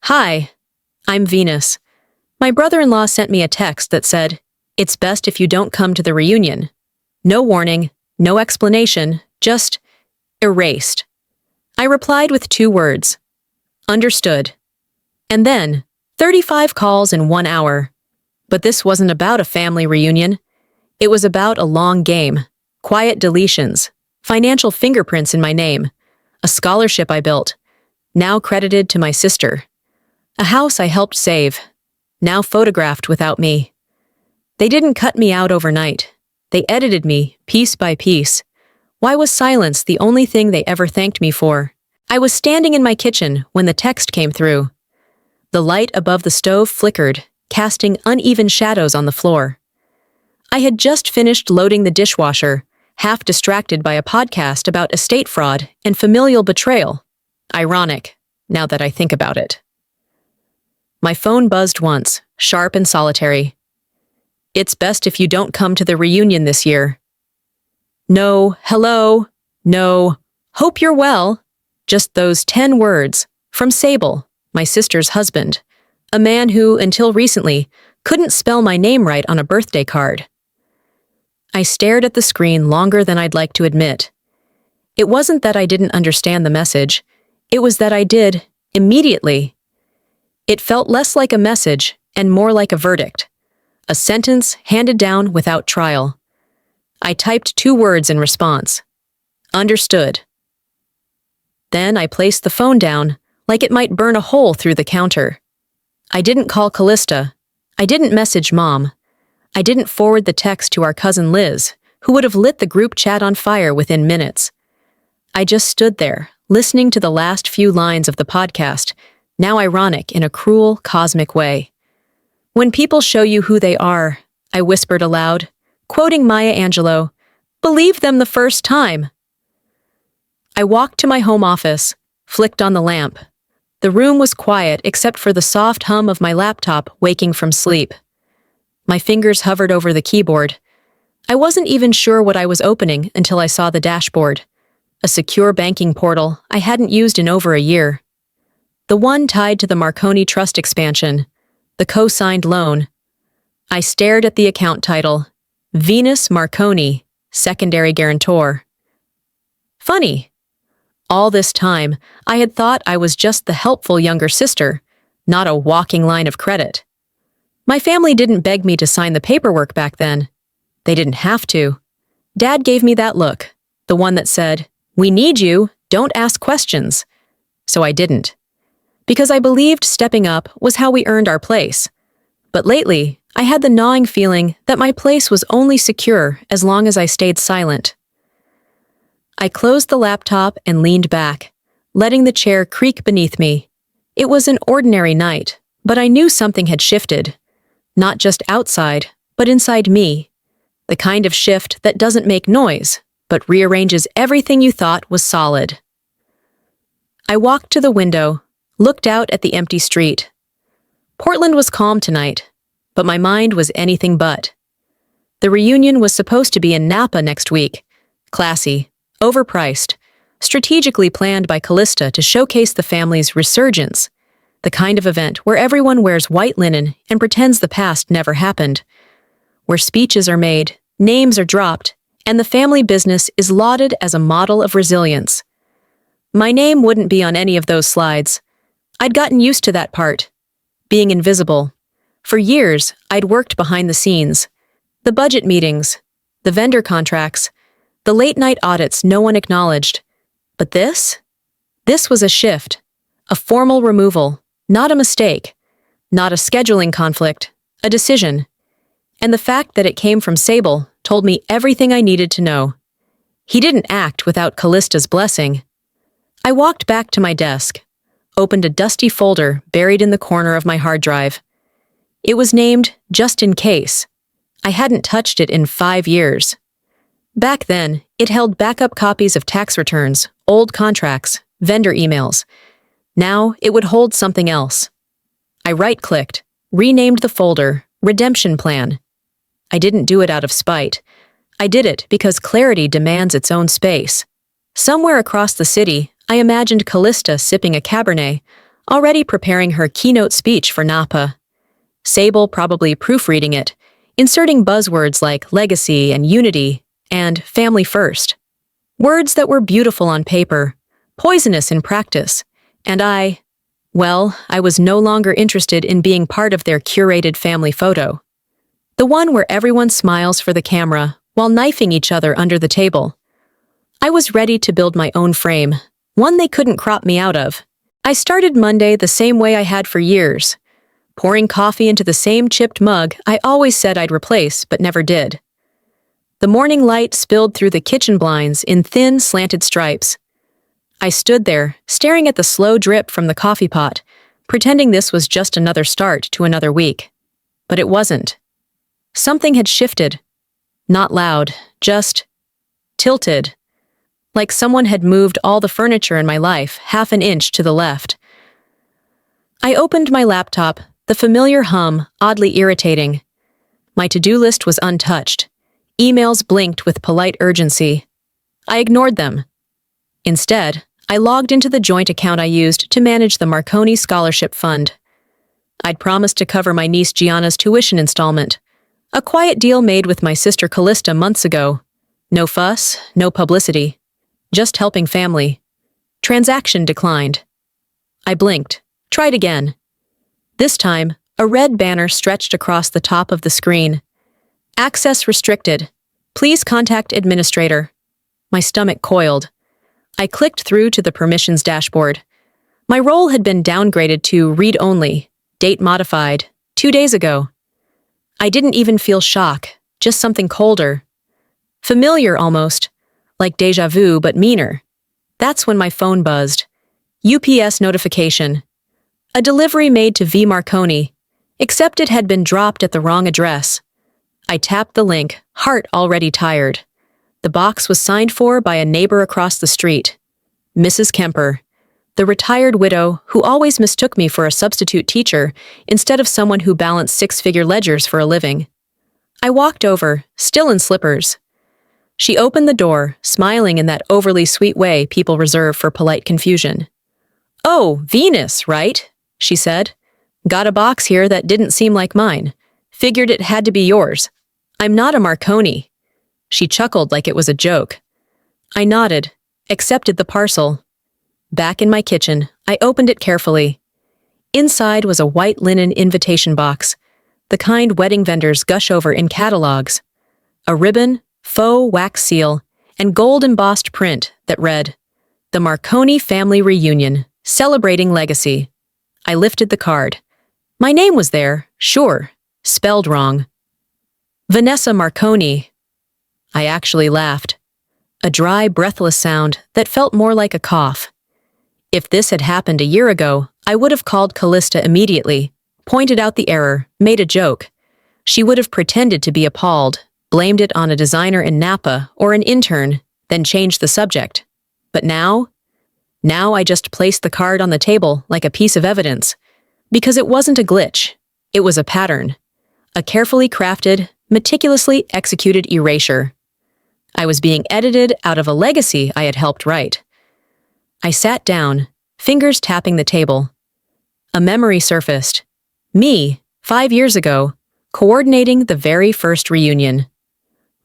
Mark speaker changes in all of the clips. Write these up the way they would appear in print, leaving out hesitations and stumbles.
Speaker 1: Hi, I'm Venus. My brother-in-law sent me a text that said, "It's best if you don't come to the reunion." No warning, no explanation, just erased. I replied with 2 words. Understood. And then, 35 calls in 1 hour. But this wasn't about a family reunion. It was about a long game, quiet deletions, financial fingerprints in my name, a scholarship I built, now credited to my sister, a house I helped save, now photographed without me. They didn't cut me out overnight. They edited me, piece by piece. Why was silence the only thing they ever thanked me for? I was standing in my kitchen when the text came through. The light above the stove flickered, casting uneven shadows on the floor. I had just finished loading the dishwasher, half distracted by a podcast about estate fraud and familial betrayal. Ironic, now that I think about it. My phone buzzed once, sharp and solitary. "It's best if you don't come to the reunion this year." No, hello, no, hope you're well. Just those 10 words, from Sable, my sister's husband, a man who, until recently, couldn't spell my name right on a birthday card. I stared at the screen longer than I'd like to admit. It wasn't that I didn't understand the message, it was that I did, immediately. It felt less like a message and more like a verdict, a sentence handed down without trial. I typed 2 words in response. Understood. Then I placed the phone down, like it might burn a hole through the counter. I didn't call Callista. I didn't message Mom. I didn't forward the text to our cousin Liz, who would have lit the group chat on fire within minutes. I just stood there, listening to the last few lines of the podcast, now ironic in a cruel, cosmic way. "When people show you who they are," I whispered aloud, quoting Maya Angelou, "believe them the first time." I walked to my home office, flicked on the lamp. The room was quiet except for the soft hum of my laptop waking from sleep. My fingers hovered over the keyboard. I wasn't even sure what I was opening until I saw the dashboard, a secure banking portal I hadn't used in over a year. The one tied to the Marconi Trust expansion, the co-signed loan. I stared at the account title, Venus Marconi, Secondary Guarantor. Funny. All this time, I had thought I was just the helpful younger sister, not a walking line of credit. My family didn't beg me to sign the paperwork back then. They didn't have to. Dad gave me that look, the one that said, "We need you, don't ask questions." So I didn't. Because I believed stepping up was how we earned our place. But lately, I had the gnawing feeling that my place was only secure as long as I stayed silent. I closed the laptop and leaned back, letting the chair creak beneath me. It was an ordinary night, but I knew something had shifted. Not just outside, but inside me. The kind of shift that doesn't make noise, but rearranges everything you thought was solid. I walked to the window, looked out at the empty street. Portland was calm tonight, but my mind was anything but. The reunion was supposed to be in Napa next week. Classy, overpriced, strategically planned by Callista to showcase the family's resurgence, the kind of event where everyone wears white linen and pretends the past never happened, where speeches are made, names are dropped, and the family business is lauded as a model of resilience. My name wouldn't be on any of those slides. I'd gotten used to that part, being invisible. For years, I'd worked behind the scenes. The budget meetings, the vendor contracts, the late-night audits no one acknowledged. But this? This was a shift, a formal removal, not a mistake, not a scheduling conflict, a decision. And the fact that it came from Sable told me everything I needed to know. He didn't act without Callista's blessing. I walked back to my desk, opened a dusty folder buried in the corner of my hard drive. It was named Just in Case. I hadn't touched it in 5 years. Back then, it held backup copies of tax returns, old contracts, vendor emails. Now, it would hold something else. I right-clicked, renamed the folder, Redemption Plan. I didn't do it out of spite. I did it because clarity demands its own space. Somewhere across the city, I imagined Callista sipping a Cabernet, already preparing her keynote speech for Napa. Sable probably proofreading it, inserting buzzwords like legacy and unity and family first. Words that were beautiful on paper, poisonous in practice, and I was no longer interested in being part of their curated family photo. The one where everyone smiles for the camera while knifing each other under the table. I was ready to build my own frame, one they couldn't crop me out of. I started Monday the same way I had for years, pouring coffee into the same chipped mug I always said I'd replace but never did. The morning light spilled through the kitchen blinds in thin, slanted stripes. I stood there, staring at the slow drip from the coffee pot, pretending this was just another start to another week. But it wasn't. Something had shifted. Not loud, just tilted. Like someone had moved all the furniture in my life half an inch to the left. I opened my laptop, the familiar hum oddly irritating. My to-do list was untouched. Emails blinked with polite urgency. I ignored them. Instead, I logged into the joint account I used to manage the Marconi Scholarship Fund. I'd promised to cover my niece Gianna's tuition installment, a quiet deal made with my sister Callista months ago. No fuss, no publicity. Just helping family. Transaction declined. I blinked. Tried again. This time, a red banner stretched across the top of the screen. Access restricted. Please contact administrator. My stomach coiled. I clicked through to the permissions dashboard. My role had been downgraded to read-only, date modified, 2 days ago. I didn't even feel shock, just something colder. Familiar almost, like déjà vu but meaner. That's when my phone buzzed. UPS notification. A delivery made to V. Marconi, except it had been dropped at the wrong address. I tapped the link, heart already tired. The box was signed for by a neighbor across the street. Mrs. Kemper, the retired widow who always mistook me for a substitute teacher instead of someone who balanced six-figure ledgers for a living. I walked over, still in slippers. She opened the door, smiling in that overly sweet way people reserve for polite confusion. "Oh, Venus, right?" she said. "Got a box here that didn't seem like mine. Figured it had to be yours. I'm not a Marconi." She chuckled like it was a joke. I nodded, accepted the parcel. Back in my kitchen, I opened it carefully. Inside was a white linen invitation box, the kind wedding vendors gush over in catalogs. A ribbon, faux wax seal, and gold-embossed print that read, "The Marconi Family Reunion, Celebrating Legacy." I lifted the card. My name was there, sure, spelled wrong. Vanessa Marconi. I actually laughed. A dry, breathless sound that felt more like a cough. If this had happened a year ago, I would have called Callista immediately, pointed out the error, made a joke. She would have pretended to be appalled, blamed it on a designer in Napa or an intern, then changed the subject. But now I just placed the card on the table like a piece of evidence. Because it wasn't a glitch. It was a pattern. A carefully crafted, meticulously executed erasure. I was being edited out of a legacy I had helped write. I sat down, fingers tapping the table. A memory surfaced. Me, 5 years ago, coordinating the very first reunion.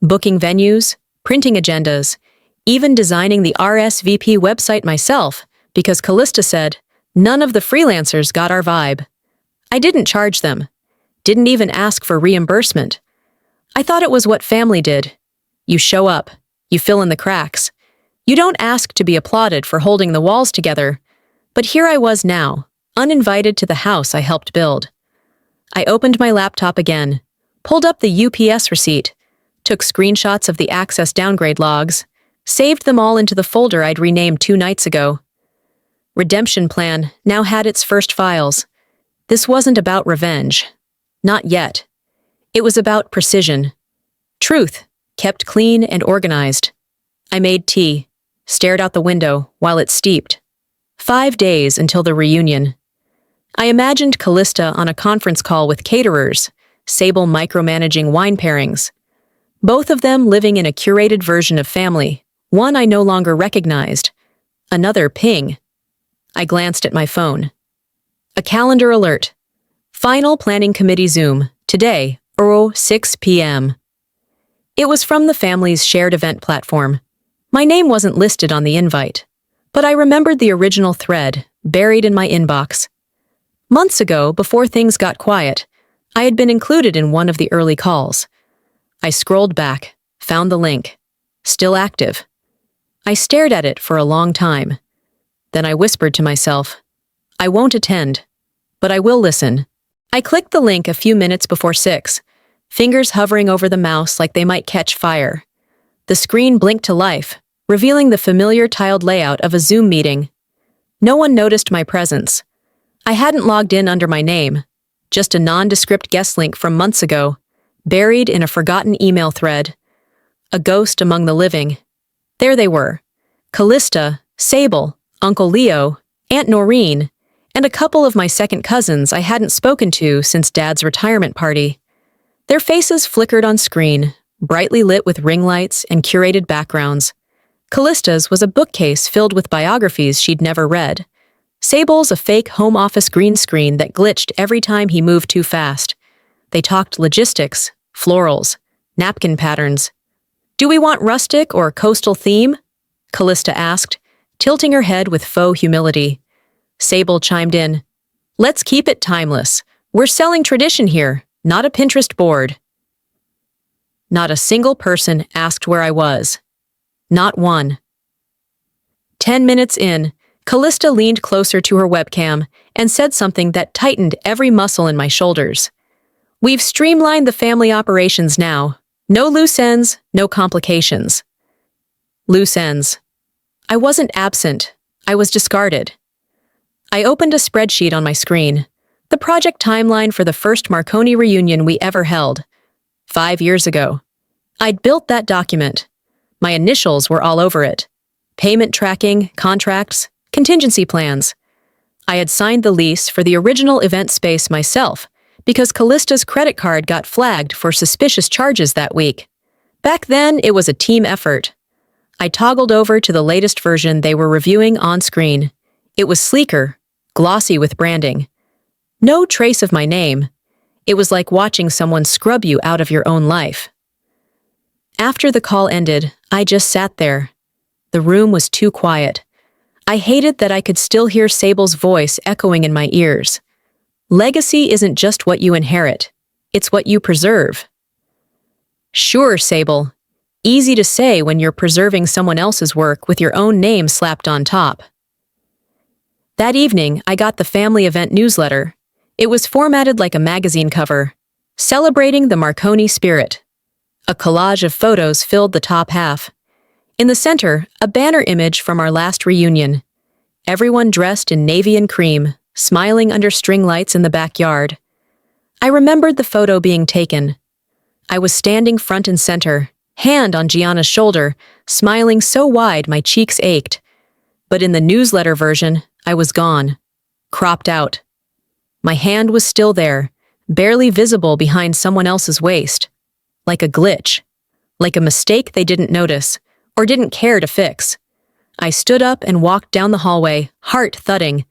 Speaker 1: Booking venues, printing agendas, even designing the RSVP website myself because Callista said, none of the freelancers got our vibe. I didn't charge them. Didn't even ask for reimbursement. I thought it was what family did. You show up. You fill in the cracks. You don't ask to be applauded for holding the walls together. But here I was now, uninvited to the house I helped build. I opened my laptop again, pulled up the UPS receipt, took screenshots of the access downgrade logs, saved them all into the folder I'd renamed 2 nights ago. Redemption Plan now had its first files. This wasn't about revenge. Not yet. It was about precision. Truth, kept clean and organized. I made tea, stared out the window while it steeped. 5 days until the reunion. I imagined Callista on a conference call with caterers, Sable micromanaging wine pairings. Both of them living in a curated version of family, one I no longer recognized. Another ping. I glanced at my phone. A calendar alert. Final Planning Committee Zoom, today, 6 p.m. It was from the family's shared event platform. My name wasn't listed on the invite, but I remembered the original thread, buried in my inbox. Months ago, before things got quiet, I had been included in one of the early calls. I scrolled back, found the link. Still active. I stared at it for a long time. Then I whispered to myself, I won't attend, but I will listen. I clicked the link a few minutes before 6, fingers hovering over the mouse like they might catch fire. The screen blinked to life, revealing the familiar tiled layout of a Zoom meeting. No one noticed my presence. I hadn't logged in under my name, just a nondescript guest link from months ago, buried in a forgotten email thread. A ghost among the living. There they were, Callista, Sable, Uncle Leo, Aunt Noreen, and a couple of my second cousins I hadn't spoken to since Dad's retirement party. Their faces flickered on screen, brightly lit with ring lights and curated backgrounds. Callista's was a bookcase filled with biographies she'd never read. Sable's a fake home office green screen that glitched every time he moved too fast. They talked logistics, florals, napkin patterns. Do we want rustic or coastal theme? Callista asked, tilting her head with faux humility. Sable chimed in. Let's keep it timeless. We're selling tradition here, not a Pinterest board. Not a single person asked where I was. Not one. 10 minutes in, Callista leaned closer to her webcam and said something that tightened every muscle in my shoulders. We've streamlined the family operations now. No loose ends, no complications. Loose ends. I wasn't absent. I was discarded. I opened a spreadsheet on my screen, the project timeline for the first Marconi reunion we ever held. 5 years ago. I'd built that document. My initials were all over it. Payment tracking, contracts, contingency plans. I had signed the lease for the original event space myself because Callista's credit card got flagged for suspicious charges that week. Back then, it was a team effort. I toggled over to the latest version they were reviewing on screen. It was sleeker, glossy with branding. No trace of my name. It was like watching someone scrub you out of your own life. After the call ended, I just sat there. The room was too quiet. I hated that I could still hear Sable's voice echoing in my ears. Legacy isn't just what you inherit. It's what you preserve. Sure, Sable. Easy to say when you're preserving someone else's work with your own name slapped on top. That evening, I got the family event newsletter. It was formatted like a magazine cover, celebrating the Marconi spirit. A collage of photos filled the top half. In the center, a banner image from our last reunion. Everyone dressed in navy and cream, smiling under string lights in the backyard. I remembered the photo being taken. I was standing front and center, hand on Gianna's shoulder, smiling so wide my cheeks ached. But in the newsletter version, I was gone, cropped out. My hand was still there, barely visible behind someone else's waist. Like a glitch. Like a mistake they didn't notice, or didn't care to fix. I stood up and walked down the hallway, heart thudding.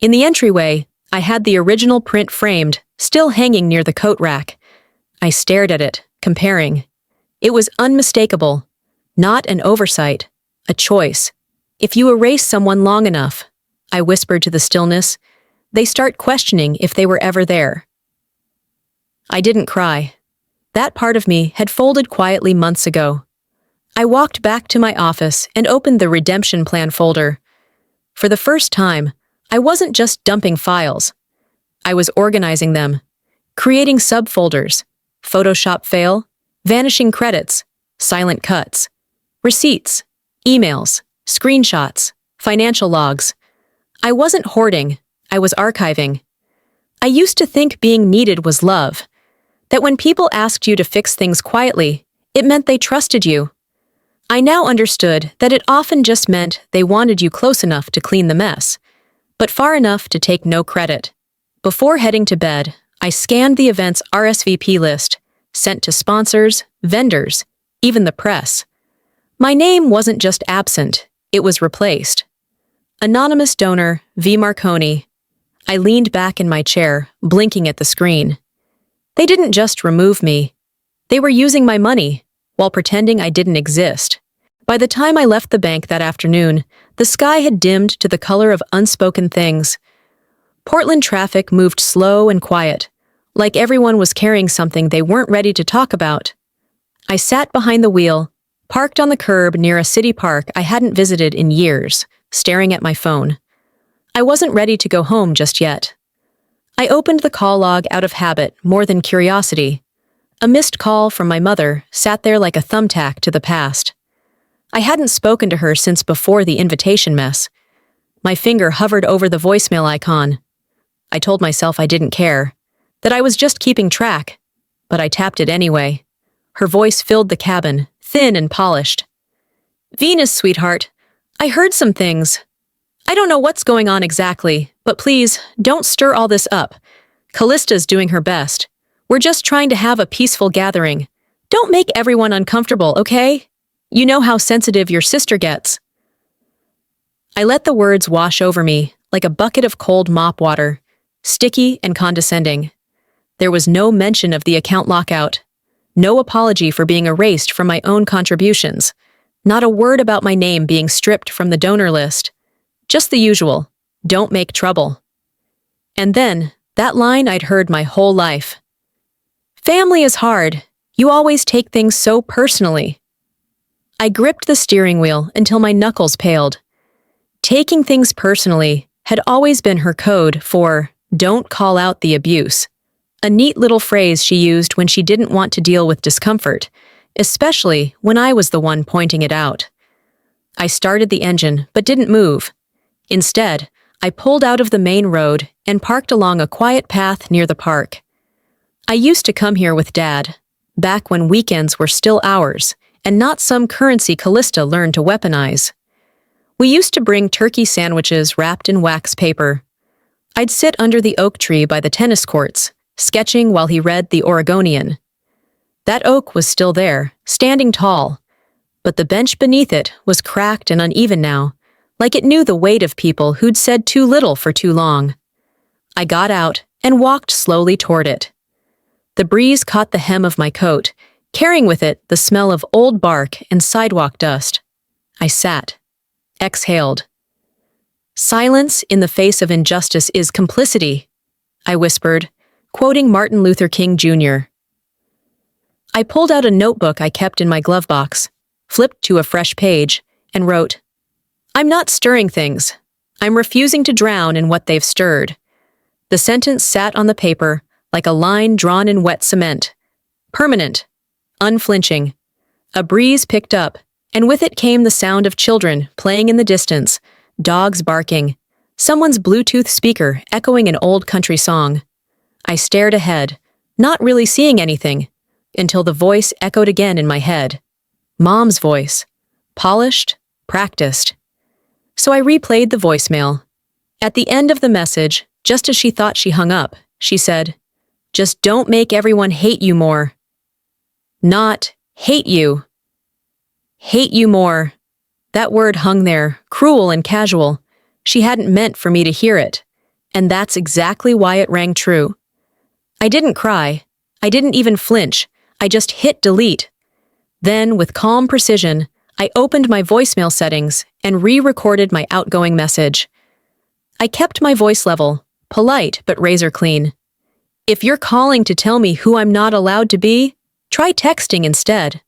Speaker 1: In the entryway, I had the original print framed, still hanging near the coat rack. I stared at it, comparing. It was unmistakable. Not an oversight. A choice. If you erase someone long enough, I whispered to the stillness, they start questioning if they were ever there. I didn't cry. That part of me had folded quietly months ago. I walked back to my office and opened the redemption plan folder. For the first time, I wasn't just dumping files. I was organizing them, creating subfolders, Photoshop fail, vanishing credits, silent cuts, receipts, emails, screenshots, financial logs. I wasn't hoarding, I was archiving. I used to think being needed was love, that when people asked you to fix things quietly, it meant they trusted you. I now understood that it often just meant they wanted you close enough to clean the mess, but far enough to take no credit. Before heading to bed, I scanned the event's RSVP list, sent to sponsors, vendors, even the press. My name wasn't just absent, it was replaced. Anonymous donor, V. Marconi. I leaned back in my chair, blinking at the screen. They didn't just remove me. They were using my money, while pretending I didn't exist. By the time I left the bank that afternoon, the sky had dimmed to the color of unspoken things. Portland traffic moved slow and quiet, like everyone was carrying something they weren't ready to talk about. I sat behind the wheel, parked on the curb near a city park I hadn't visited in years, staring at my phone. I wasn't ready to go home just yet. I opened the call log out of habit more than curiosity. A missed call from my mother sat there like a thumbtack to the past. I hadn't spoken to her since before the invitation mess. My finger hovered over the voicemail icon. I told myself I didn't care, that I was just keeping track, but I tapped it anyway. Her voice filled the cabin, thin and polished. "Venus, sweetheart, I heard some things. I don't know what's going on exactly, but please, don't stir all this up. Callista's doing her best. We're just trying to have a peaceful gathering. Don't make everyone uncomfortable, okay? You know how sensitive your sister gets." I let the words wash over me like a bucket of cold mop water, sticky and condescending. There was no mention of the account lockout, no apology for being erased from my own contributions, not a word about my name being stripped from the donor list. Just the usual, don't make trouble. And then, that line I'd heard my whole life. "Family is hard. You always take things so personally." I gripped the steering wheel until my knuckles paled. Taking things personally had always been her code for "don't call out the abuse," a neat little phrase she used when she didn't want to deal with discomfort, especially when I was the one pointing it out. I started the engine but didn't move. Instead, I pulled out of the main road and parked along a quiet path near the park. I used to come here with Dad, back when weekends were still ours, and not some currency Callista learned to weaponize. We used to bring turkey sandwiches wrapped in wax paper. I'd sit under the oak tree by the tennis courts, sketching while he read The Oregonian. That oak was still there, standing tall, but the bench beneath it was cracked and uneven now, like it knew the weight of people who'd said too little for too long. I got out and walked slowly toward it. The breeze caught the hem of my coat, carrying with it the smell of old bark and sidewalk dust. I sat, exhaled. "Silence in the face of injustice is complicity," I whispered, quoting Martin Luther King Jr. I pulled out a notebook I kept in my glove box, flipped to a fresh page, and wrote, "I'm not stirring things. I'm refusing to drown in what they've stirred." The sentence sat on the paper like a line drawn in wet cement. Permanent, unflinching. A breeze picked up, and with it came the sound of children playing in the distance, dogs barking, someone's Bluetooth speaker echoing an old country song. I stared ahead, not really seeing anything, until the voice echoed again in my head. Mom's voice. Polished, practiced. So I replayed the voicemail. At the end of the message, just as she thought she hung up, she said, "Just don't make everyone hate you more." Not hate you. Hate you more. That word hung there, cruel and casual. She hadn't meant for me to hear it, and that's exactly why it rang true. I didn't cry. I didn't even flinch. I just hit delete. Then, with calm precision, I opened my voicemail settings and re-recorded my outgoing message. I kept my voice level, polite but razor clean. If you're calling to tell me who I'm not allowed to be, try texting instead.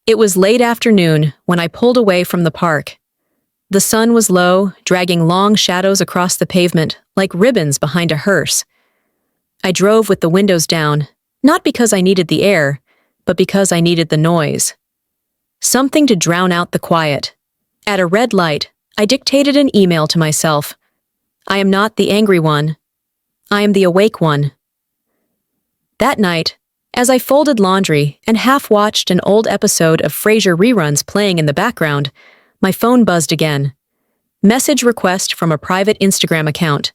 Speaker 1: It was late afternoon when I pulled away from the park. The sun was low, dragging long shadows across the pavement like ribbons behind a hearse. I drove with the windows down, not because I needed the air, but because I needed the noise. Something to drown out the quiet. At a red light, I dictated an email to myself. I am not the angry one. I am the awake one. That night, as I folded laundry and half-watched an old episode of Frasier reruns playing in the background, my phone buzzed again. Message request from a private Instagram account.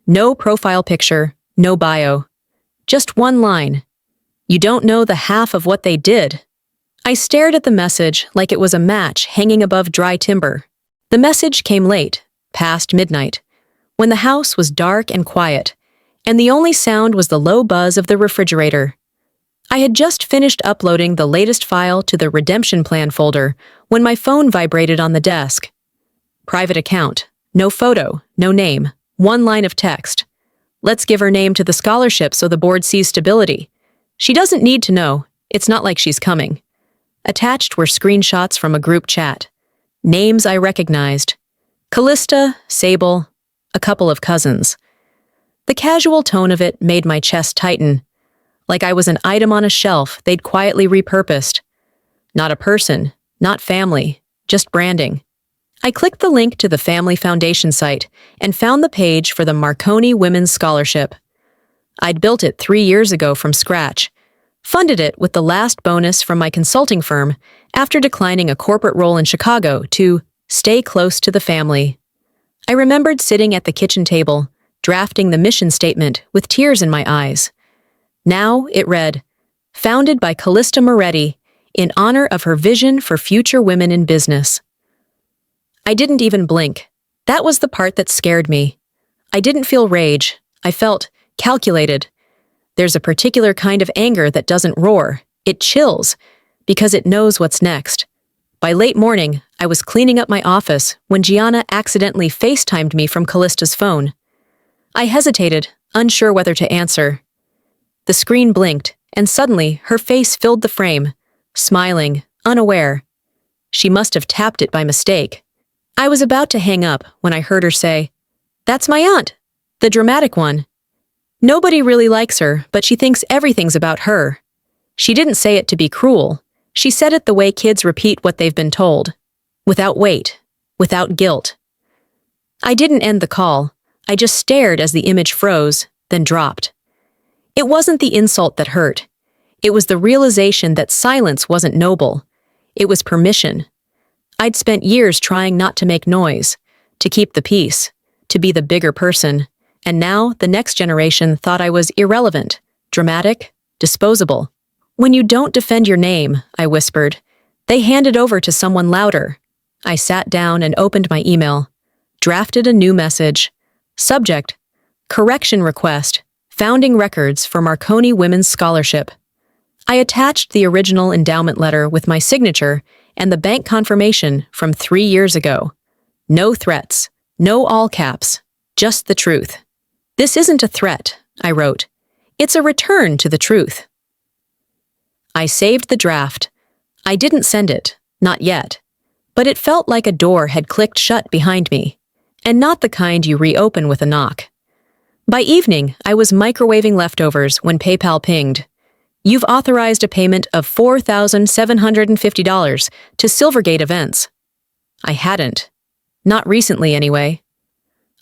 Speaker 1: No profile picture, no bio. Just one line. "You don't know the half of what they did." I stared at the message like it was a match hanging above dry timber. The message came late, past midnight, when the house was dark and quiet, and the only sound was the low buzz of the refrigerator. I had just finished uploading the latest file to the redemption plan folder when my phone vibrated on the desk. Private account. No photo, no name, one line of text. Let's give her name to the scholarship so the board sees stability. She doesn't need to know. It's not like she's coming. Attached were screenshots from a group chat. Names I recognized. Callista, Sable, a couple of cousins. The casual tone of it made my chest tighten, like I was an item on a shelf they'd quietly repurposed. Not a person, not family, just branding. I clicked the link to the Family Foundation site and found the page for the Marconi Women's Scholarship. I'd built it 3 years ago from scratch, funded it with the last bonus from my consulting firm after declining a corporate role in Chicago to stay close to the family. I remembered sitting at the kitchen table, drafting the mission statement with tears in my eyes. Now it read, "Founded by Callista Moretti in honor of her vision for future women in business." I didn't even blink. That was the part that scared me. I didn't feel rage. I felt calculated. There's a particular kind of anger that doesn't roar. It chills, because it knows what's next. By late morning, I was cleaning up my office when Gianna accidentally FaceTimed me from Callista's phone. I hesitated, unsure whether to answer. The screen blinked, and suddenly her face filled the frame, smiling, unaware. She must have tapped it by mistake. I was about to hang up when I heard her say, "That's my aunt, the dramatic one. Nobody really likes her, but she thinks everything's about her." She didn't say it to be cruel. She said it the way kids repeat what they've been told, without weight, without guilt. I didn't end the call. I just stared as the image froze, then dropped. It wasn't the insult that hurt. It was the realization that silence wasn't noble. It was permission. I'd spent years trying not to make noise, to keep the peace, to be the bigger person, and now the next generation thought I was irrelevant, dramatic, disposable. "When you don't defend your name," I whispered, "they hand it over to someone louder." I sat down and opened my email, drafted a new message. Subject, correction request, founding records for Marconi Women's Scholarship. I attached the original endowment letter with my signature and the bank confirmation from 3 years ago. No threats, no all caps, just the truth. "This isn't a threat," I wrote. "It's a return to the truth." I saved the draft. I didn't send it, not yet, but it felt like a door had clicked shut behind me, and not the kind you reopen with a knock. By evening, I was microwaving leftovers when PayPal pinged. "You've authorized a payment of $4,750 to Silvergate Events." I hadn't. Not recently, anyway.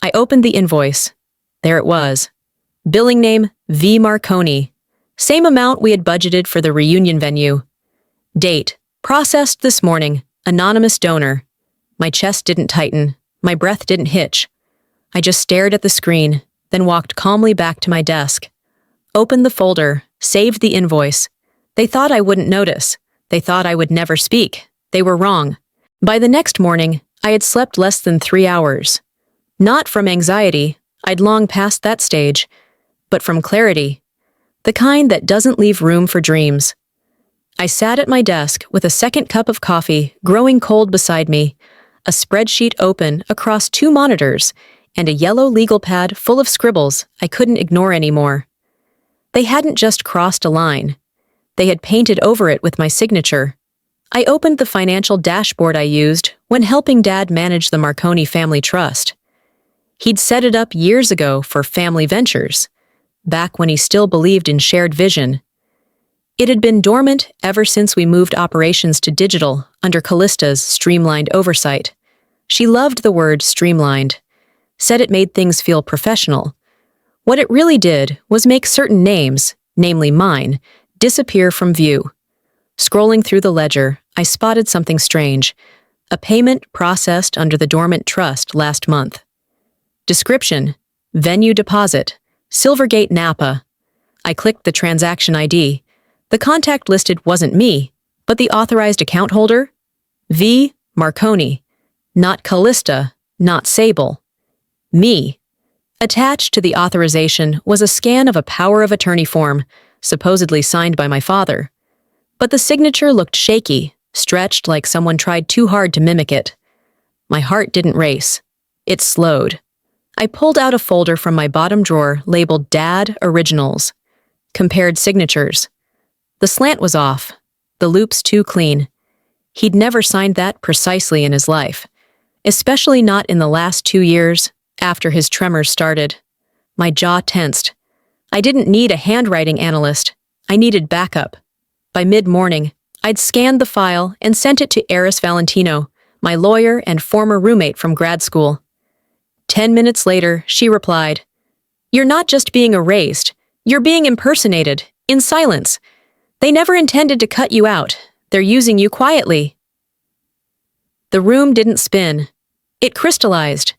Speaker 1: I opened the invoice. There it was. Billing name, V. Marconi. Same amount we had budgeted for the reunion venue. Date, processed this morning, anonymous donor. My chest didn't tighten. My breath didn't hitch. I just stared at the screen, then walked calmly back to my desk. Opened the folder, saved the invoice. They thought I wouldn't notice. They thought I would never speak. They were wrong. By the next morning, I had slept less than 3 hours. Not from anxiety, I'd long passed that stage, but from clarity. The kind that doesn't leave room for dreams. I sat at my desk with a second cup of coffee growing cold beside me, a spreadsheet open across 2 monitors, and a yellow legal pad full of scribbles I couldn't ignore anymore. They hadn't just crossed a line. They had painted over it with my signature. I opened the financial dashboard I used when helping Dad manage the Marconi Family Trust. He'd set it up years ago for family ventures, back when he still believed in shared vision. It had been dormant ever since we moved operations to digital under Callista's streamlined oversight. She loved the word streamlined, said it made things feel professional. What it really did was make certain names, namely mine, disappear from view. Scrolling through the ledger, I spotted something strange, a payment processed under the dormant trust last month. Description, venue deposit, Silvergate Napa. I clicked the transaction ID. The contact listed wasn't me, but the authorized account holder? V. Marconi. Not Callista, not Sable. Me. Attached to the authorization was a scan of a power of attorney form, supposedly signed by my father. But the signature looked shaky, stretched like someone tried too hard to mimic it. My heart didn't race. It slowed. I pulled out a folder from my bottom drawer labeled Dad Originals. Compared signatures. The slant was off. The loops too clean. He'd never signed that precisely in his life. Especially not in the last 2 years, after his tremors started. My jaw tensed. I didn't need a handwriting analyst. I needed backup. By mid-morning, I'd scanned the file and sent it to Eris Valentino, my lawyer and former roommate from grad school. 10 minutes later, she replied, "You're not just being erased, you're being impersonated, in silence. They never intended to cut you out. They're using you quietly." The room didn't spin. It crystallized.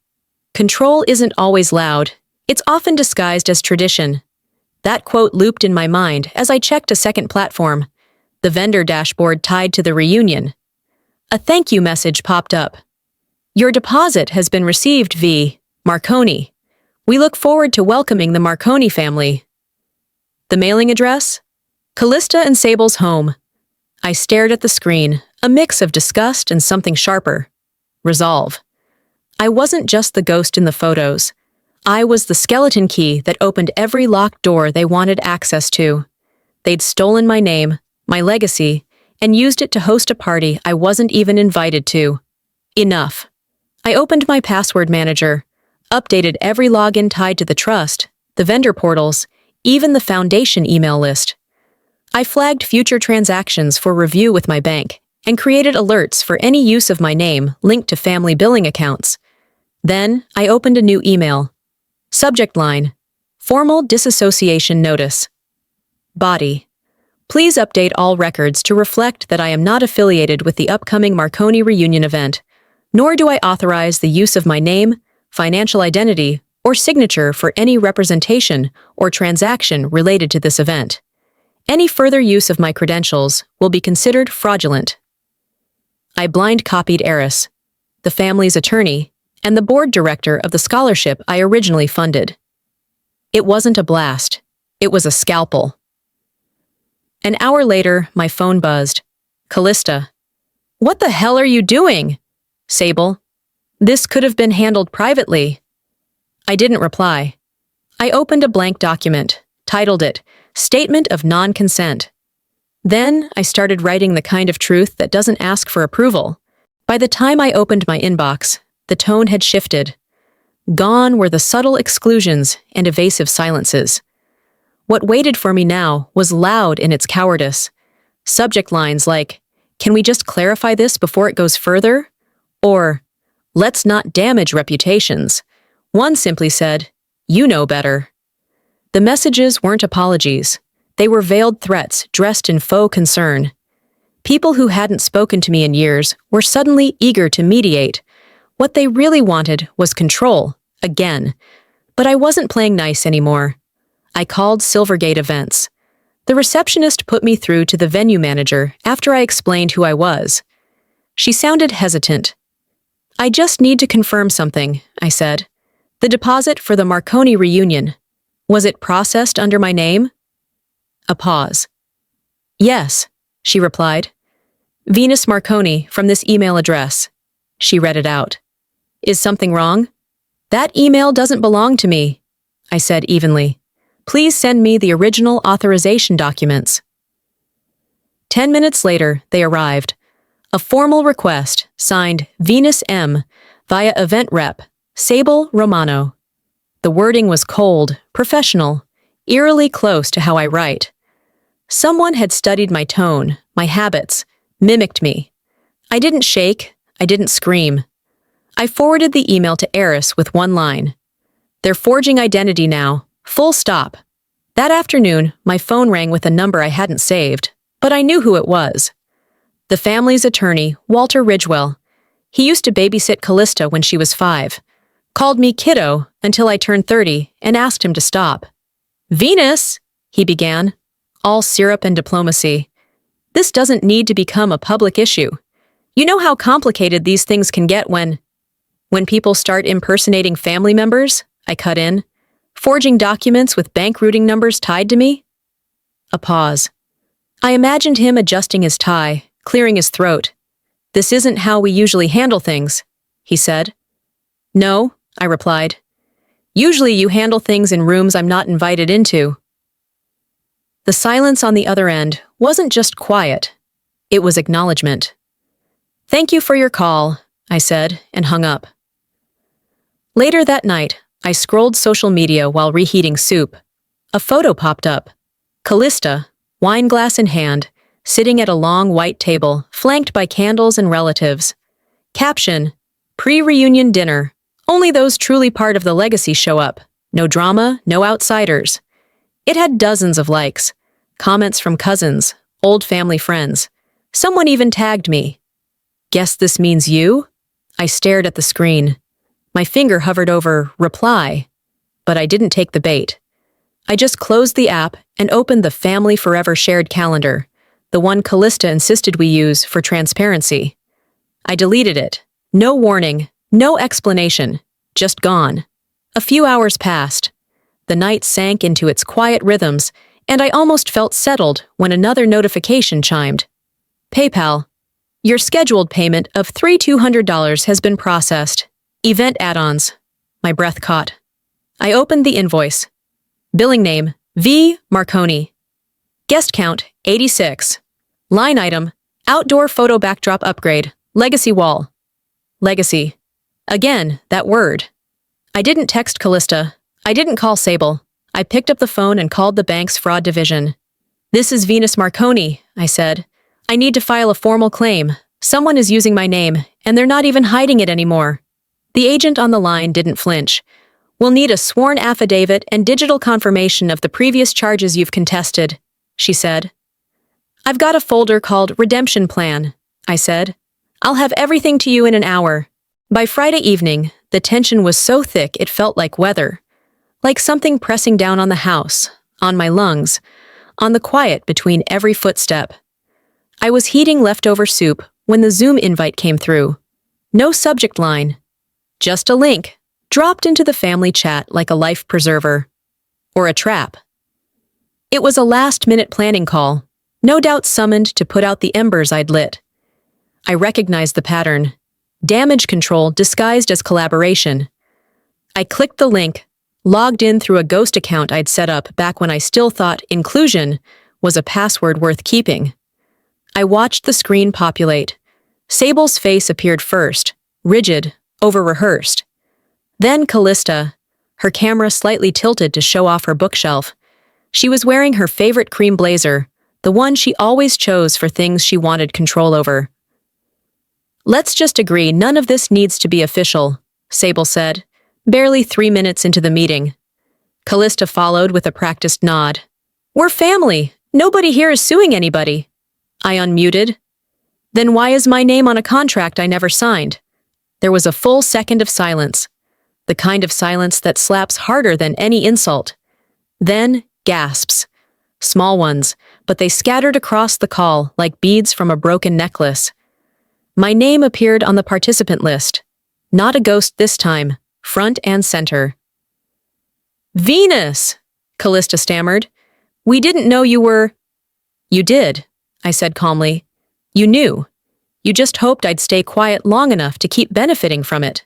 Speaker 1: Control isn't always loud. It's often disguised as tradition. That quote looped in my mind as I checked a second platform, the vendor dashboard tied to the reunion. A thank you message popped up. "Your deposit has been received, V. Marconi. We look forward to welcoming the Marconi family." The mailing address? Callista and Sable's home. I stared at the screen, a mix of disgust and something sharper. Resolve. I wasn't just the ghost in the photos. I was the skeleton key that opened every locked door they wanted access to. They'd stolen my name, my legacy, and used it to host a party I wasn't even invited to. Enough. I opened my password manager, updated every login tied to the trust, the vendor portals, even the foundation email list. I flagged future transactions for review with my bank and created alerts for any use of my name linked to family billing accounts. Then, I opened a new email. Subject line: Formal disassociation notice. Body: Please update all records to reflect that I am not affiliated with the upcoming Marconi reunion event, nor do I authorize the use of my name, financial identity, or signature for any representation or transaction related to this event. Any further use of my credentials will be considered fraudulent. I blind copied Eris, the family's attorney, and the board director of the scholarship I originally funded. It wasn't a blast. It was a scalpel. An hour later, my phone buzzed. Callista. "What the hell are you doing?" Sable. "This could have been handled privately." I didn't reply. I opened a blank document, titled it Statement of Non-Consent. Then I started writing the kind of truth that doesn't ask for approval. By the time I opened my inbox, the tone had shifted. Gone were the subtle exclusions and evasive silences. What waited for me now was loud in its cowardice. Subject lines like, "Can we just clarify this before it goes further?" Or, "Let's not damage reputations." One simply said, "You know better." The messages weren't apologies. They were veiled threats dressed in faux concern. People who hadn't spoken to me in years were suddenly eager to mediate. What they really wanted was control, again. But I wasn't playing nice anymore. I called Silvergate Events. The receptionist put me through to the venue manager after I explained who I was. She sounded hesitant. "I just need to confirm something," I said. "The deposit for the Marconi reunion. Was it processed under my name?" A pause. "Yes," she replied. "Venus Marconi from this email address." She read it out. "Is something wrong?" "That email doesn't belong to me," I said evenly. "Please send me the original authorization documents." 10 minutes later, they arrived. A formal request, signed Venus M, via event rep, Sable Romano. The wording was cold, professional, eerily close to how I write. Someone had studied my tone, my habits, mimicked me. I didn't shake, I didn't scream. I forwarded the email to Eris with one line. "They're forging identity now. Full stop." That afternoon, my phone rang with a number I hadn't saved, but I knew who it was. The family's attorney, Walter Ridgewell. He used to babysit Callista when she was 5. Called me kiddo until I turned 30 and asked him to stop. "Venus," he began, all syrup and diplomacy. "This doesn't need to become a public issue. You know how complicated these things can get when people start impersonating family members?" I cut in. Forging documents with bank routing numbers tied to me? A pause. I imagined him adjusting his tie, clearing his throat. This isn't how we usually handle things, he said. No, I replied. Usually you handle things in rooms I'm not invited into. The silence on the other end wasn't just quiet. It was acknowledgement. Thank you for your call, I said, and hung up. Later that night, I scrolled social media while reheating soup. A photo popped up. Callista, wine glass in hand, sitting at a long white table, flanked by candles and relatives. Caption, pre-reunion dinner. Only those truly part of the legacy show up. No drama, no outsiders. It had dozens of likes. Comments from cousins, old family friends. Someone even tagged me. Guess this means you? I stared at the screen. My finger hovered over reply, but I didn't take the bait. I just closed the app and opened the Family Forever shared calendar, the one Callista insisted we use for transparency. I deleted it. No warning, no explanation, just gone. A few hours passed. The night sank into its quiet rhythms, and I almost felt settled when another notification chimed. PayPal. Your scheduled payment of $3,200 has been processed. Event add-ons. My breath caught. I opened the invoice. Billing name, V. Marconi. Guest count, 86. Line item, outdoor photo backdrop upgrade, legacy wall. Legacy. Again, that word. I didn't text Callista. I didn't call Sable. I picked up the phone and called the bank's fraud division. This is Venus Marconi, I said. I need to file a formal claim. Someone is using my name, and they're not even hiding it anymore. The agent on the line didn't flinch. We'll need a sworn affidavit and digital confirmation of the previous charges you've contested, she said. I've got a folder called Redemption Plan, I said. I'll have everything to you in an hour. By Friday evening, the tension was so thick it felt like weather. Like something pressing down on the house, on my lungs, on the quiet between every footstep. I was heating leftover soup when the Zoom invite came through. No subject line. Just a link, dropped into the family chat like a life preserver. Or a trap. It was a last-minute planning call, no doubt summoned to put out the embers I'd lit. I recognized the pattern. Damage control disguised as collaboration. I clicked the link, logged in through a ghost account I'd set up back when I still thought inclusion was a password worth keeping. I watched the screen populate. Sable's face appeared first, rigid, over-rehearsed. Then Callista, her camera slightly tilted to show off her bookshelf. She was wearing her favorite cream blazer, the one she always chose for things she wanted control over. Let's just agree none of this needs to be official, Sable said, barely 3 minutes into the meeting. Callista followed with a practiced nod. We're family. Nobody here is suing anybody. I unmuted. Then why is my name on a contract I never signed? There was a full second of silence, the kind of silence that slaps harder than any insult. Then gasps. Small ones, but they scattered across the call like beads from a broken necklace. My name appeared on the participant list. Not a ghost this time, front and center. Venus, Callista stammered. We didn't know you were... You did, I said calmly. You knew. You just hoped I'd stay quiet long enough to keep benefiting from it.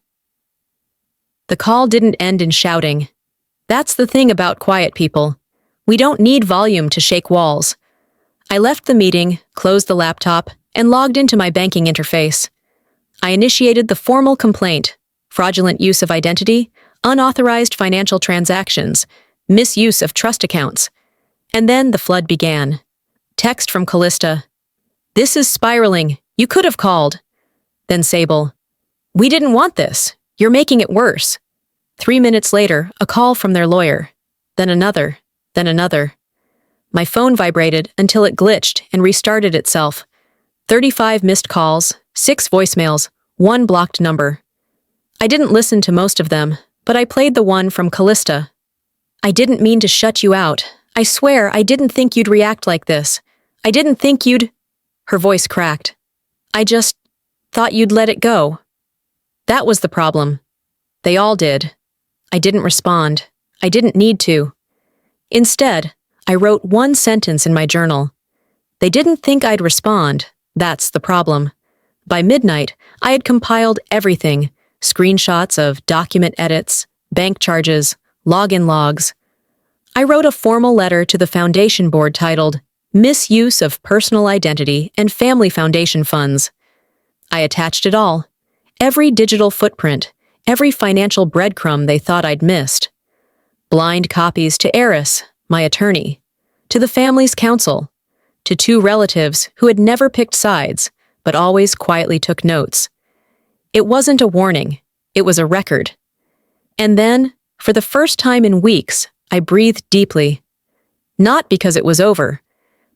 Speaker 1: The call didn't end in shouting. That's the thing about quiet people. We don't need volume to shake walls. I left the meeting, closed the laptop, and logged into my banking interface. I initiated the formal complaint: fraudulent use of identity, unauthorized financial transactions, misuse of trust accounts. And then the flood began. Text from Callista. This is spiraling. You could have called. Then Sable. We didn't want this. You're making it worse. 3 minutes later, a call from their lawyer. Then another. Then another. My phone vibrated until it glitched and restarted itself. 35 missed calls, 6 voicemails, 1 blocked number. I didn't listen to most of them, but I played the one from Callista. I didn't mean to shut you out. I swear I didn't think you'd react like this. I didn't think you'd... Her voice cracked. I just thought you'd let it go. That was the problem. They all did. I didn't respond. I didn't need to. Instead, I wrote one sentence in my journal. They didn't think I'd respond. That's the problem. By midnight, I had compiled everything: screenshots of document edits, bank charges, login logs. I wrote a formal letter to the foundation board titled Misuse of Personal Identity and Family Foundation Funds. I attached it all. Every digital footprint, every financial breadcrumb they thought I'd missed. Blind copies to Eris, my attorney, to the family's counsel, to two relatives who had never picked sides, but always quietly took notes. It wasn't a warning, it was a record. And then, for the first time in weeks, I breathed deeply. Not because it was over,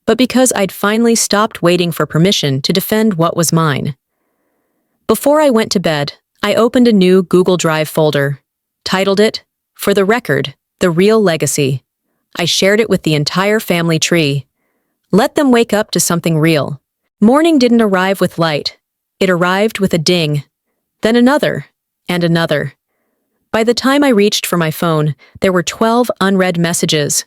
Speaker 1: but because I'd finally stopped waiting for permission to defend what was mine. Before I went to bed, I opened a new Google Drive folder, titled it, For the Record, The Real Legacy. I shared it with the entire family tree. Let them wake up to something real. Morning didn't arrive with light. It arrived with a ding, then another, and another. By the time I reached for my phone, there were 12 unread messages.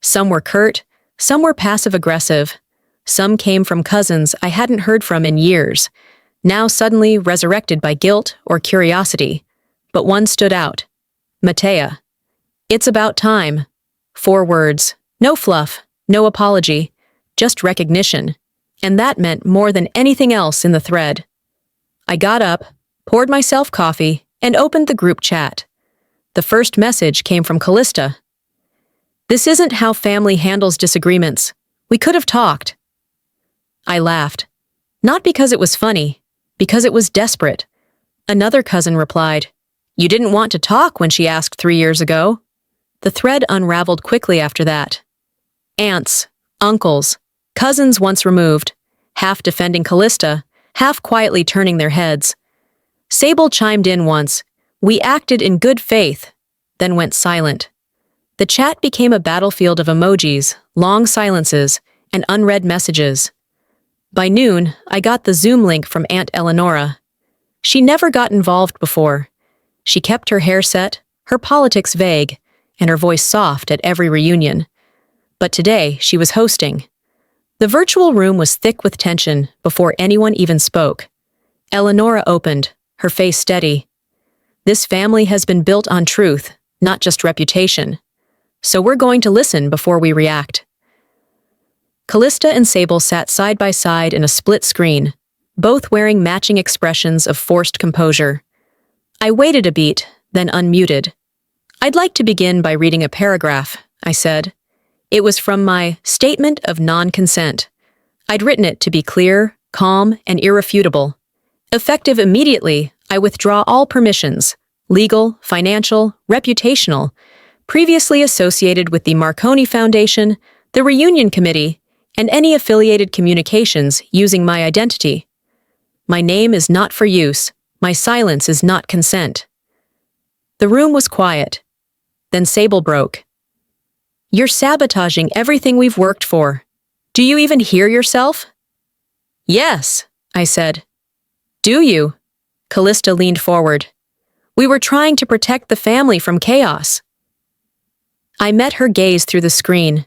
Speaker 1: Some were curt, some were passive-aggressive. Some came from cousins I hadn't heard from in years, now suddenly resurrected by guilt or curiosity. But one stood out. Matea. It's about time. 4 words. No fluff, no apology, just recognition. And that meant more than anything else in the thread. I got up, poured myself coffee, and opened the group chat. The first message came from Callista. This isn't how family handles disagreements. We could have talked. I laughed. Not because it was funny, because it was desperate. Another cousin replied, You didn't want to talk when she asked 3 years ago. The thread unraveled quickly after that. Aunts, uncles, cousins once removed, half defending Callista, half quietly turning their heads. Sable chimed in once. We acted in good faith, then went silent. The chat became a battlefield of emojis, long silences, and unread messages. By noon, I got the Zoom link from Aunt Eleonora. She never got involved before. She kept her hair set, her politics vague, and her voice soft at every reunion. But today, she was hosting. The virtual room was thick with tension before anyone even spoke. Eleonora opened, her face steady. This family has been built on truth, not just reputation. So we're going to listen before we react. Callista and Sable sat side by side in a split screen, both wearing matching expressions of forced composure. I waited a beat, then unmuted. I'd like to begin by reading a paragraph, I said. It was from my statement of non-consent. I'd written it to be clear, calm, and irrefutable. Effective immediately, I withdraw all permissions, legal, financial, reputational, previously associated with the Marconi Foundation, the Reunion Committee, and any affiliated communications using my identity. My name is not for use. My silence is not consent. The room was quiet. Then Sable broke. You're sabotaging everything we've worked for. Do you even hear yourself? Yes, I said. Do you? Callista leaned forward. We were trying to protect the family from chaos. I met her gaze through the screen.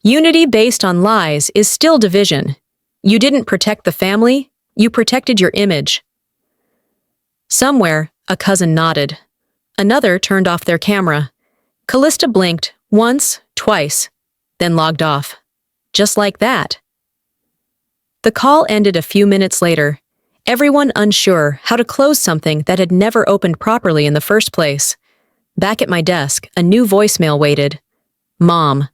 Speaker 1: Unity based on lies is still division. You didn't protect the family, you protected your image. Somewhere, a cousin nodded. Another turned off their camera. Callista blinked, once, twice, then logged off. Just like that. The call ended a few minutes later, everyone unsure how to close something that had never opened properly in the first place. Back at my desk, a new voicemail waited. Mom.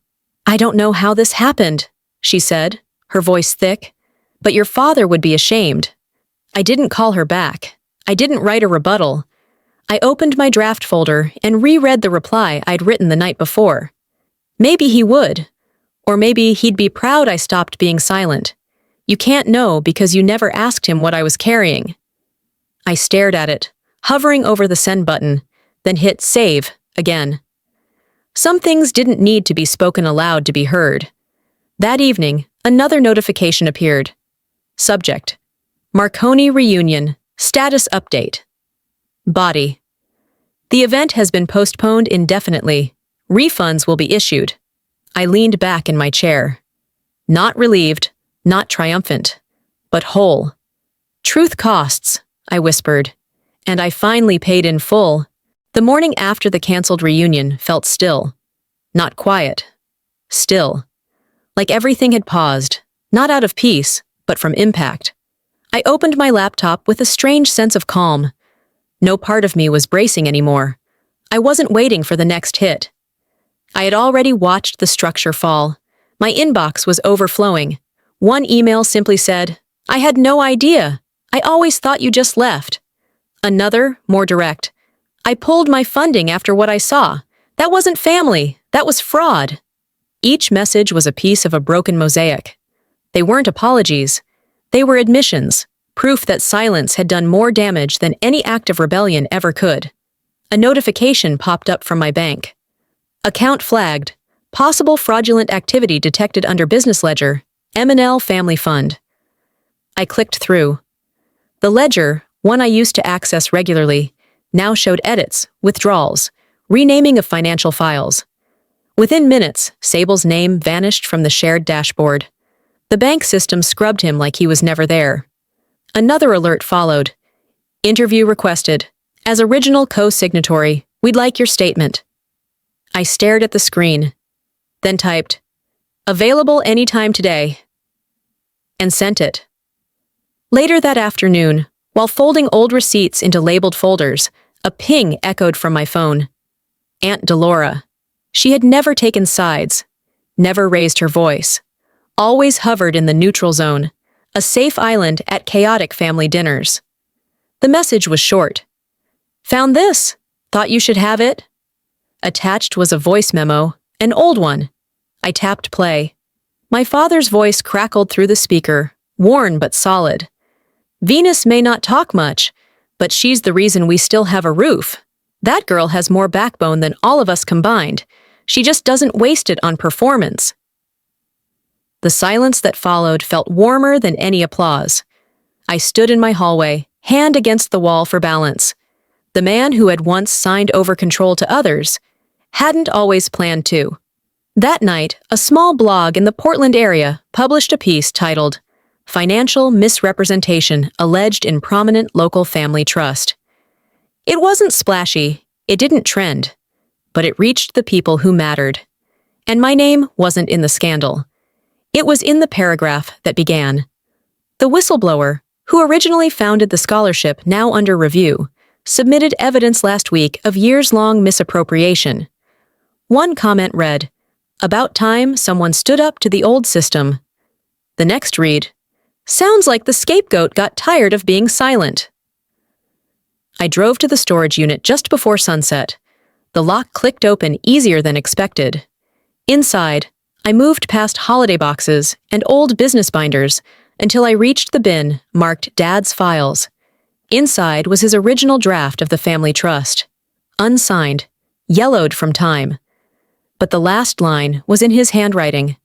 Speaker 1: I don't know how this happened, she said, her voice thick. But your father would be ashamed. I didn't call her back. I didn't write a rebuttal. I opened my draft folder and reread the reply I'd written the night before. Maybe he would. Or maybe he'd be proud I stopped being silent. You can't know because you never asked him what I was carrying. I stared at it, hovering over the send button, then hit save again. Some things didn't need to be spoken aloud to be heard. That evening, another notification appeared. Subject: Marconi Reunion, Status Update. Body: The event has been postponed indefinitely. Refunds will be issued. I leaned back in my chair. Not relieved, not triumphant, but whole. Truth costs, I whispered, and I finally paid in full. The morning after the canceled reunion felt still. Not quiet. Still. Like everything had paused, not out of peace, but from impact. I opened my laptop with a strange sense of calm. No part of me was bracing anymore. I wasn't waiting for the next hit. I had already watched the structure fall. My inbox was overflowing. One email simply said, "I had no idea. I always thought you just left." Another, more direct, "I pulled my funding after what I saw. That wasn't family. That was fraud." Each message was a piece of a broken mosaic. They weren't apologies. They were admissions, proof that silence had done more damage than any act of rebellion ever could. A notification popped up from my bank. Account flagged. Possible fraudulent activity detected under business ledger, M&L Family Fund. I clicked through. The ledger, one I used to access regularly, now showed edits, withdrawals, renaming of financial files. Within minutes, Sable's name vanished from the shared dashboard. The bank system scrubbed him like he was never there. Another alert followed. Interview requested. As original co-signatory, we'd like your statement. I stared at the screen, then typed, "Available anytime today," and sent it. Later that afternoon, while folding old receipts into labeled folders, a ping echoed from my phone. Aunt Delora. She had never taken sides, never raised her voice, always hovered in the neutral zone, a safe island at chaotic family dinners. The message was short. "Found this. Thought you should have it." Attached was a voice memo, an old one. I tapped play. My father's voice crackled through the speaker, worn but solid. "Venus may not talk much, but she's the reason we still have a roof. That girl has more backbone than all of us combined. She just doesn't waste it on performance." The silence that followed felt warmer than any applause. I stood in my hallway, hand against the wall for balance. The man who had once signed over control to others hadn't always planned to. That night, a small blog in the Portland area published a piece titled, "Financial Misrepresentation Alleged in Prominent Local Family Trust." It wasn't splashy, it didn't trend, but it reached the people who mattered. And my name wasn't in the scandal. It was in the paragraph that began. The whistleblower, who originally founded the scholarship now under review, submitted evidence last week of years-long misappropriation. One comment read, "About time someone stood up to the old system." The next read, "Sounds like the scapegoat got tired of being silent." I drove to the storage unit just before sunset. The lock clicked open easier than expected. Inside, I moved past holiday boxes and old business binders until I reached the bin marked Dad's Files. Inside was his original draft of the family trust. Unsigned, yellowed from time. But the last line was in his handwriting.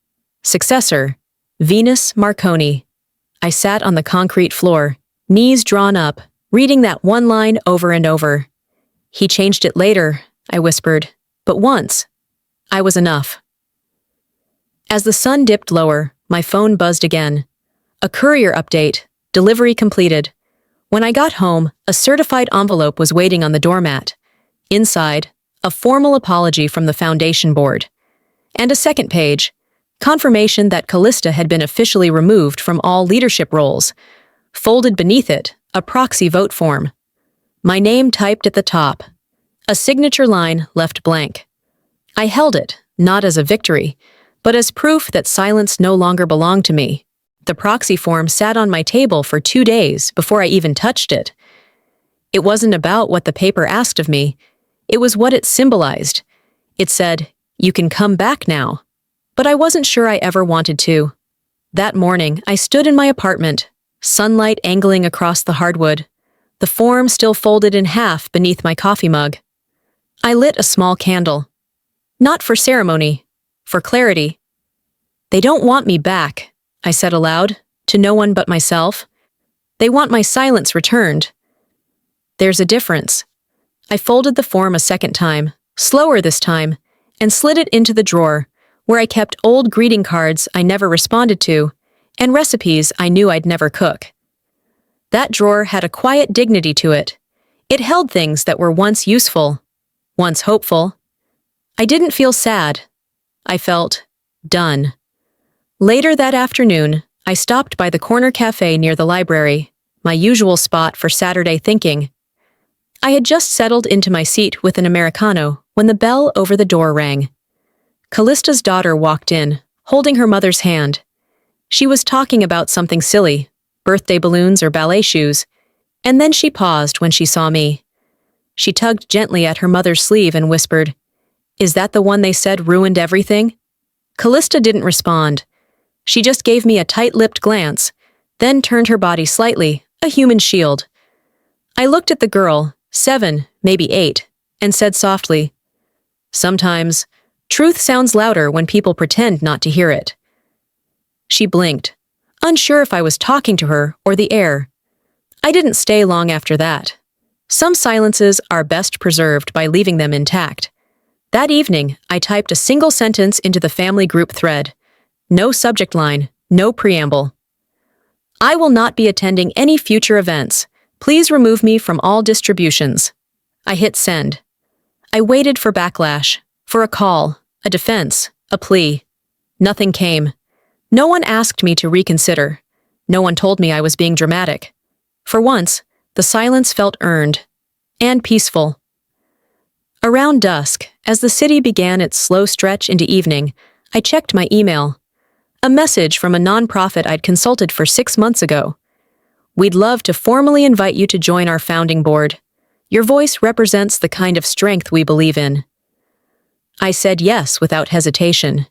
Speaker 1: Successor, Venus Marconi. I sat on the concrete floor, knees drawn up, reading that one line over and over. "He changed it later," I whispered, "but once. I was enough." As the sun dipped lower, my phone buzzed again. A courier update, delivery completed. When I got home, a certified envelope was waiting on the doormat. Inside, a formal apology from the foundation board. And a second page, confirmation that Callista had been officially removed from all leadership roles. Folded beneath it, a proxy vote form. My name typed at the top. A signature line left blank. I held it, not as a victory, but as proof that silence no longer belonged to me. The proxy form sat on my table for 2 days before I even touched it. It wasn't about what the paper asked of me. It was what it symbolized. It said, "You can come back now." But I wasn't sure I ever wanted to. That morning, I stood in my apartment, sunlight angling across the hardwood, the form still folded in half beneath my coffee mug. I lit a small candle. Not for ceremony, for clarity. "They don't want me back," I said aloud, to no one but myself. "They want my silence returned." There's a difference. I folded the form a second time, slower this time, and slid it into the drawer, where I kept old greeting cards I never responded to and recipes I knew I'd never cook. That drawer had a quiet dignity to it. It held things that were once useful, once hopeful. I didn't feel sad. I felt done. Later that afternoon, I stopped by the corner cafe near the library, my usual spot for Saturday thinking. I had just settled into my seat with an Americano when the bell over the door rang. Callista's daughter walked in, holding her mother's hand. She was talking about something silly, birthday balloons or ballet shoes, and then she paused when she saw me. She tugged gently at her mother's sleeve and whispered, "Is that the one they said ruined everything?" Callista didn't respond. She just gave me a tight-lipped glance, then turned her body slightly, a human shield. I looked at the girl, 7, maybe 8, and said softly, "Sometimes, truth sounds louder when people pretend not to hear it." She blinked, unsure if I was talking to her or the air. I didn't stay long after that. Some silences are best preserved by leaving them intact. That evening, I typed a single sentence into the family group thread. No subject line, no preamble. "I will not be attending any future events. Please remove me from all distributions." I hit send. I waited for backlash, for a call, a defense, a plea. Nothing came. No one asked me to reconsider. No one told me I was being dramatic. For once, the silence felt earned and peaceful. Around dusk, as the city began its slow stretch into evening, I checked my email. A message from a nonprofit I'd consulted for 6 months ago. "We'd love to formally invite you to join our founding board. Your voice represents the kind of strength we believe in." I said yes without hesitation.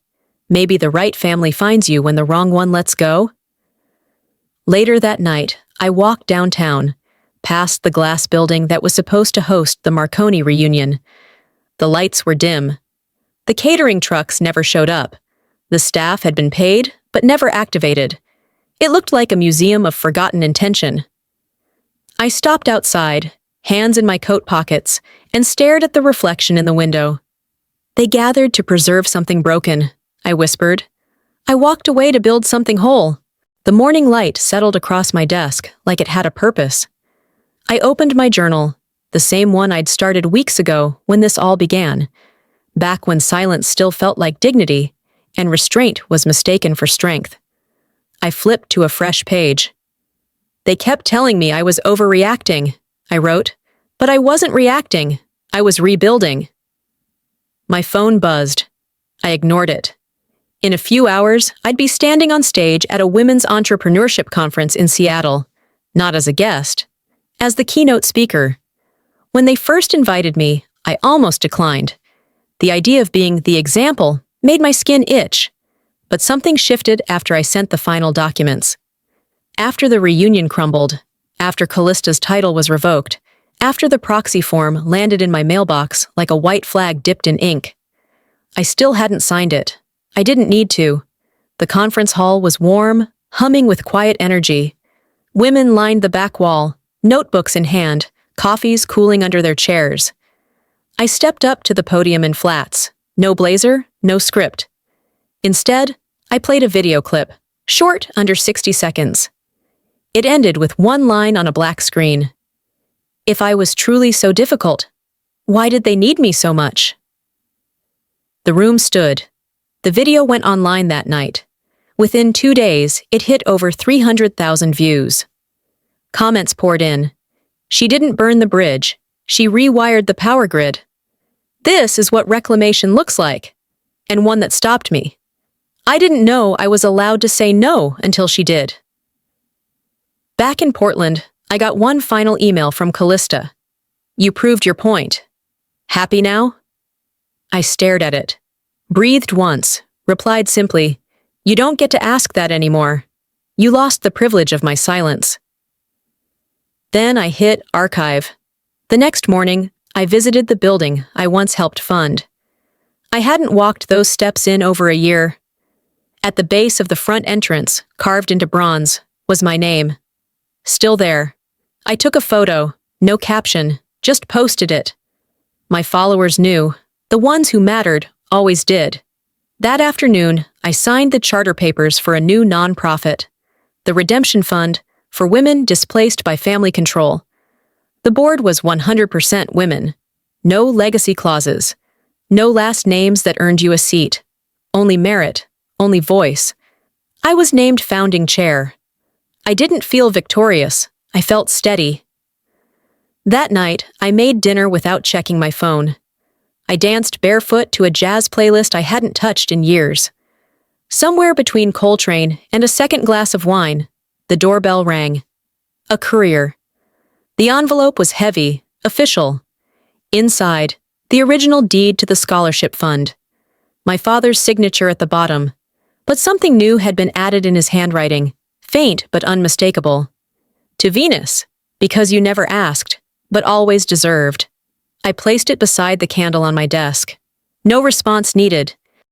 Speaker 1: Maybe the right family finds you when the wrong one lets go? Later that night, I walked downtown, past the glass building that was supposed to host the Marconi reunion. The lights were dim. The catering trucks never showed up. The staff had been paid, but never activated. It looked like a museum of forgotten intention. I stopped outside, hands in my coat pockets, and stared at the reflection in the window. "They gathered to preserve something broken," I whispered. "I walked away to build something whole." The morning light settled across my desk like it had a purpose. I opened my journal, the same one I'd started weeks ago when this all began, back when silence still felt like dignity and restraint was mistaken for strength. I flipped to a fresh page. "They kept telling me I was overreacting," I wrote, "but I wasn't reacting. I was rebuilding." My phone buzzed. I ignored it. In a few hours, I'd be standing on stage at a women's entrepreneurship conference in Seattle, not as a guest, as the keynote speaker. When they first invited me, I almost declined. The idea of being the example made my skin itch, but something shifted after I sent the final documents. After the reunion crumbled, after Callista's title was revoked, after the proxy form landed in my mailbox like a white flag dipped in ink, I still hadn't signed it. I didn't need to. The conference hall was warm, humming with quiet energy. Women lined the back wall, notebooks in hand, coffees cooling under their chairs. I stepped up to the podium in flats. No blazer, no script. Instead, I played a video clip, short, under 60 seconds. It ended with one line on a black screen. "If I was truly so difficult, why did they need me so much?" The room stood. The video went online that night. Within 2 days, it hit over 300,000 views. Comments poured in. "She didn't burn the bridge. She rewired the power grid. This is what reclamation looks like." And one that stopped me. I didn't know I was allowed to say no until she did. Back in Portland, I got one final email from Callista. "You proved your point. Happy now?" I stared at it. Breathed once, replied simply, "You don't get to ask that anymore. You lost the privilege of my silence." Then I hit archive. The next morning, I visited the building I once helped fund. I hadn't walked those steps in over a year. At the base of the front entrance, carved into bronze, was my name. Still there. I took a photo, no caption, just posted it. My followers knew, the ones who mattered Always did. That afternoon, I signed the charter papers for a new nonprofit, the Redemption Fund for Women Displaced by Family Control. The board was 100% women. No legacy clauses. No last names that earned you a seat. Only merit. Only voice. I was named founding chair. I didn't feel victorious. I felt steady. That night, I made dinner without checking my phone. I danced barefoot to a jazz playlist I hadn't touched in years. Somewhere between Coltrane and a second glass of wine, the doorbell rang. A courier. The envelope was heavy, official. Inside, the original deed to the scholarship fund. My father's signature at the bottom. But something new had been added in his handwriting, faint but unmistakable. To Venus, because you never asked, but always deserved. I placed it beside the candle on my desk. No response needed.